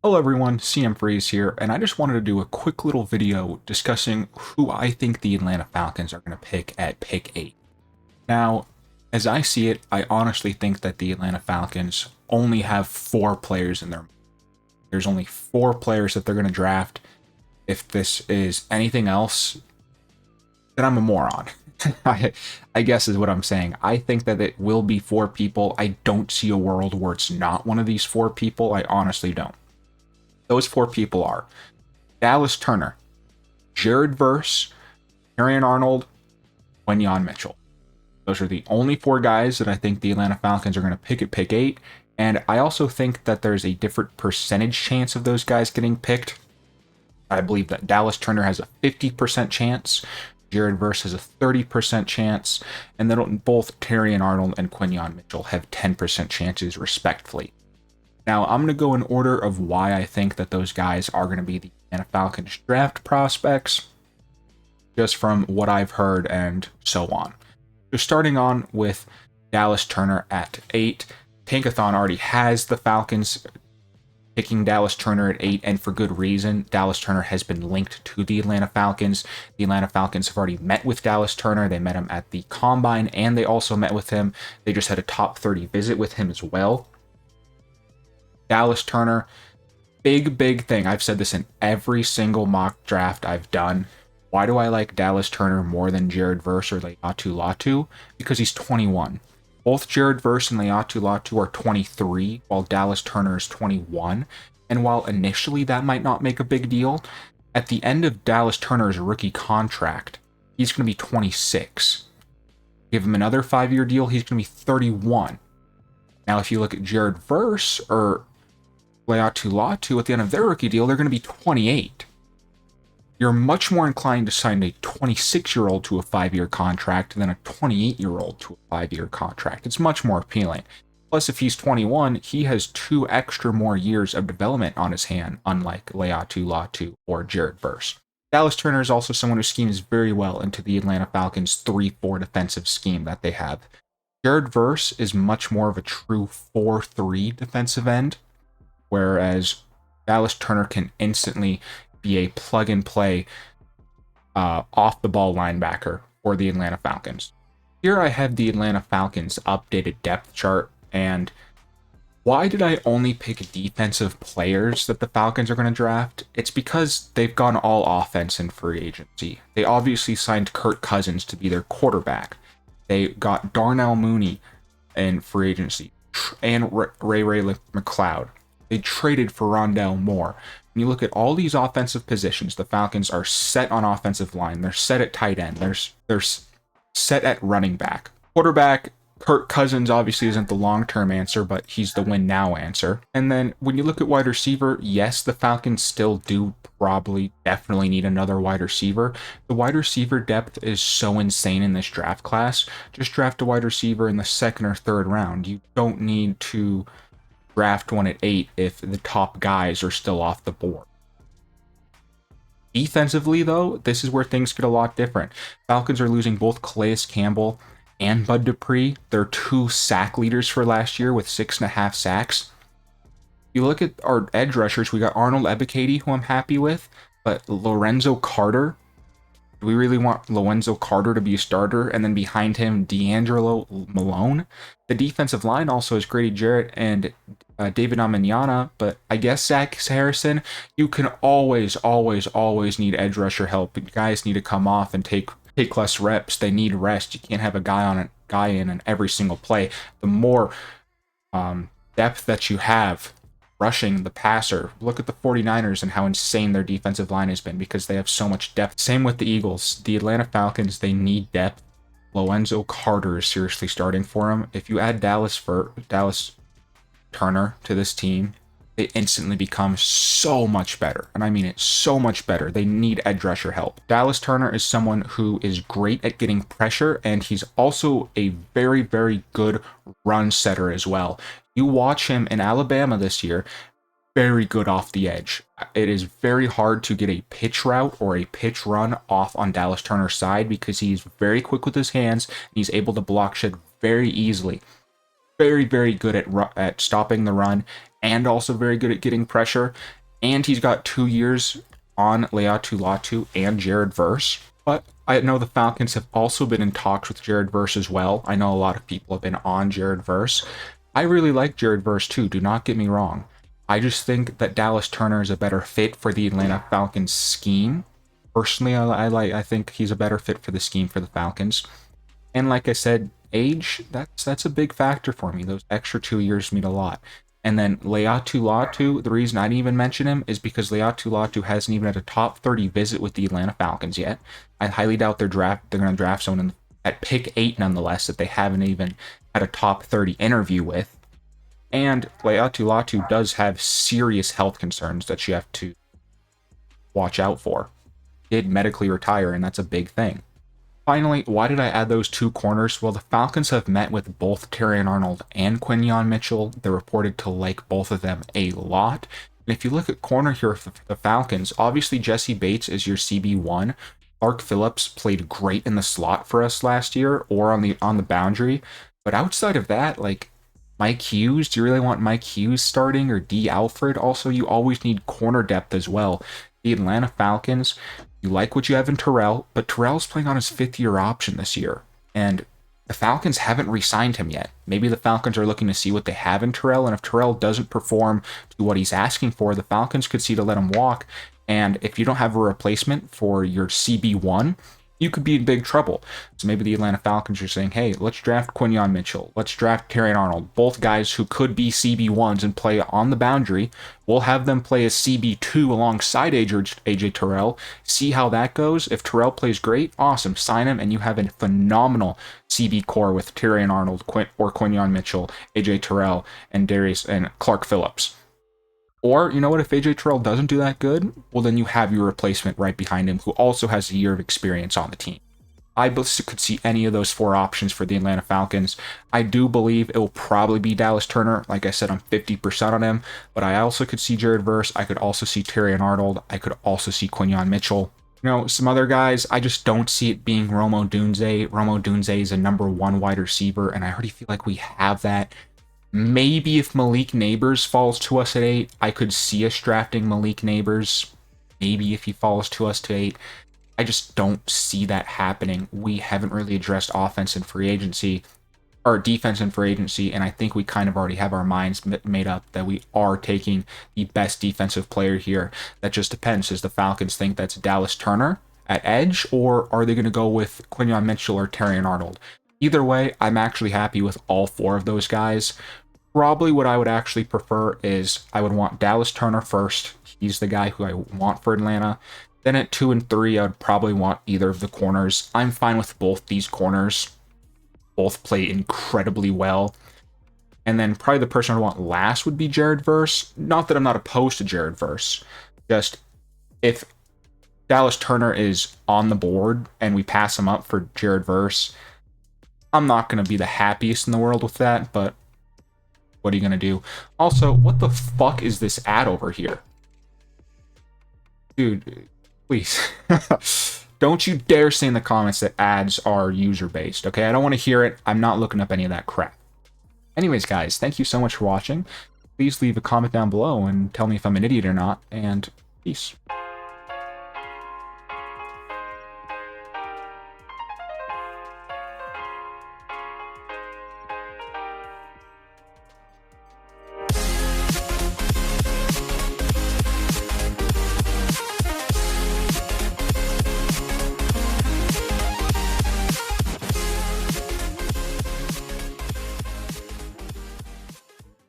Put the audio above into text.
Hello everyone, CM Freeze here, and I just wanted to do a quick little video discussing who I think the Atlanta Falcons are going to pick at pick 8. Now, as I see it, I honestly think that the Atlanta Falcons only have 4 players in their. There's only 4 players that they're going to draft. If this is anything else, then I'm a moron. I guess is what I'm saying. I think that it will be 4 people. I don't see a world where it's not one of these 4 people. I honestly don't. Those 4 people are Dallas Turner, Jared Verse, Arian Arnold, Quinyon Mitchell. Those are the only 4 guys that I think the Atlanta Falcons are going to pick at pick 8. And I also think that there's a different percentage chance of those guys getting picked. I believe that Dallas Turner has a 50% chance, Jared Verse has a 30% chance, and then both Terrion Arnold and Quinyon Mitchell have 10% chances, respectively. Now, I'm going to go in order of why I think that those guys are going to be the Atlanta Falcons draft prospects, just from what I've heard and so on. So starting on with Dallas Turner at 8, Tankathon already has the Falcons picking Dallas Turner at 8, and for good reason. Dallas Turner has been linked to the Atlanta Falcons. The Atlanta Falcons have already met with Dallas Turner. They met him at the Combine, and they also met with him. They just had a top 30 visit with him as well. Dallas Turner, big thing. I've said this in every single mock draft I've done. Why do I like Dallas Turner more than Jared Verse or Leatu Latu? Because he's 21. Both Jared Verse and Leatu Latu are 23, while Dallas Turner is 21. And while initially that might not make a big deal, at the end of Dallas Turner's rookie contract, he's going to be 26. Give him another 5-year deal, he's going to be 31. Now, if you look at Jared Verse or Leatu Latu at the end of their rookie deal, they're going to be 28. You're much more inclined to sign a 26-year-old to a 5-year contract than a 28-year-old to a 5-year contract. It's much more appealing. Plus, if he's 21, he has 2 extra more years of development on his hand, unlike Leatu Latu or Jared Verse. Dallas Turner is also someone who schemes very well into the Atlanta Falcons' 3-4 defensive scheme that they have. Jared Verse is much more of a true 4-3 defensive end, whereas Dallas Turner can instantly be a plug-and-play off-the-ball linebacker for the Atlanta Falcons. Here I have the Atlanta Falcons' updated depth chart, and why did I only pick defensive players that the Falcons are going to draft? It's because they've gone all offense in free agency. They obviously signed Kirk Cousins to be their quarterback. They got Darnell Mooney in free agency and Ray McLeod. They traded for Rondell Moore. When you look at all these offensive positions, the Falcons are set on offensive line. They're set at tight end. They're set at running back. Quarterback, Kirk Cousins obviously isn't the long-term answer, but he's the win-now answer. And then when you look at wide receiver, yes, the Falcons still do definitely need another wide receiver. The wide receiver depth is so insane in this draft class. Just draft a wide receiver in the 2nd or 3rd round. You don't need to draft one at 8 if the top guys are still off the board. Defensively, though, this is where things get a lot different. Falcons are losing both Calais Campbell and Bud Dupree. They're 2 sack leaders for last year with 6.5 sacks. You look at our edge rushers, we got Arnold Ebiketie, who I'm happy with, but Lorenzo Carter. Do we really want Lorenzo Carter to be a starter? And then behind him, D'Angelo Malone. The defensive line also has Grady Jarrett and David Amenyana, but I guess Zach Harrison. You can always need edge rusher help. Guys need to come off and take less reps. They need rest. You can't have a guy in every single play. The more depth that you have rushing the passer. Look at the 49ers and how insane their defensive line has been because they have so much depth. Same with the Eagles. The Atlanta Falcons, they need depth. Lorenzo Carter is seriously starting for them. If you add Dallas Turner to this team, they instantly become so much better. And I mean it, so much better. They need edge rusher help. Dallas Turner is someone who is great at getting pressure, and he's also a very good run setter as well. You watch him in Alabama this year, very good off the edge. It is very hard to get a pitch route or a pitch run off on Dallas Turner's side because he's very quick with his hands and he's able to block shed very easily. Very good at stopping the run and also very good at getting pressure. And he's got 2 years on Laiatu Latu and Jared Verse. But I know the Falcons have also been in talks with Jared Verse as well. I know a lot of people have been on Jared Verse. I really like Jared Verse too, do not get me wrong. I just think that Dallas Turner is a better fit for the Atlanta Falcons scheme. Personally, I think he's a better fit for the scheme for the Falcons. And like I said, age, that's a big factor for me. Those extra 2 years mean a lot. And then Laiatu Latu, the reason I didn't even mention him is because Laiatu Latu hasn't even had a top 30 visit with the Atlanta Falcons yet. I highly doubt they're going to draft someone at pick 8 nonetheless that they haven't even had a top 30 interview with. And Laiatu Latu does have serious health concerns that you have to watch out for. He did medically retire, and that's a big thing. Finally, why did I add those 2 corners? Well, the Falcons have met with both Terrion Arnold and Quinyon Mitchell. They're reported to like both of them a lot. And if you look at corner here for the Falcons, obviously Jesse Bates is your CB1. Clark Phillips played great in the slot for us last year or on the boundary. But outside of that, like Mike Hughes, do you really want Mike Hughes starting, or D. Alfred? Also, you always need corner depth as well. The Atlanta Falcons, you like what you have in Terrell, but Terrell's playing on his 5th-year option this year, and the Falcons haven't re-signed him yet. Maybe the Falcons are looking to see what they have in Terrell, and if Terrell doesn't perform to what he's asking for, the Falcons could see to let him walk, and if you don't have a replacement for your CB1, you could be in big trouble. So maybe the Atlanta Falcons are saying, hey, let's draft Quinyon Mitchell. Let's draft Terrion Arnold. Both guys who could be CB1s and play on the boundary. We'll have them play as CB2 alongside AJ Terrell. See how that goes. If Terrell plays great, awesome. Sign him, and you have a phenomenal CB core with Terrion Arnold or Quinyon Mitchell, AJ Terrell, and Darius and Clark Phillips. Or, you know what, if AJ Terrell doesn't do that good, well, then you have your replacement right behind him who also has a year of experience on the team. I could see any of those 4 options for the Atlanta Falcons. I do believe it will probably be Dallas Turner. Like I said, I'm 50% on him, but I also could see Jared Verse. I could also see Terrion Arnold. I could also see Quinyon Mitchell. You know, some other guys, I just don't see it being Rome Odunze. Rome Odunze is a number 1 wide receiver, and I already feel like we have that. Maybe if Malik Neighbors falls to us at 8, I could see us drafting Malik Neighbors. Maybe if he falls to us to 8. I just don't see that happening. We haven't really addressed offense and free agency, or defense and free agency, and I think we kind of already have our minds made up that we are taking the best defensive player here. That just depends. Does the Falcons think that's Dallas Turner at edge, or are they going to go with Quinyon Mitchell or Terrion Arnold? Either way, I'm actually happy with all 4 of those guys. Probably what I would actually prefer is I would want Dallas Turner first. He's the guy who I want for Atlanta. Then at 2 and 3, I would probably want either of the corners. I'm fine with both these corners. Both play incredibly well. And then probably the person I'd want last would be Jared Verse. Not that I'm not opposed to Jared Verse. Just if Dallas Turner is on the board and we pass him up for Jared Verse, I'm not going to be the happiest in the world with that, but what are you going to do? Also, what the fuck is this ad over here? Dude, please. Don't you dare say in the comments that ads are user-based, okay? I don't want to hear it. I'm not looking up any of that crap. Anyways, guys, thank you so much for watching. Please leave a comment down below and tell me if I'm an idiot or not, and peace.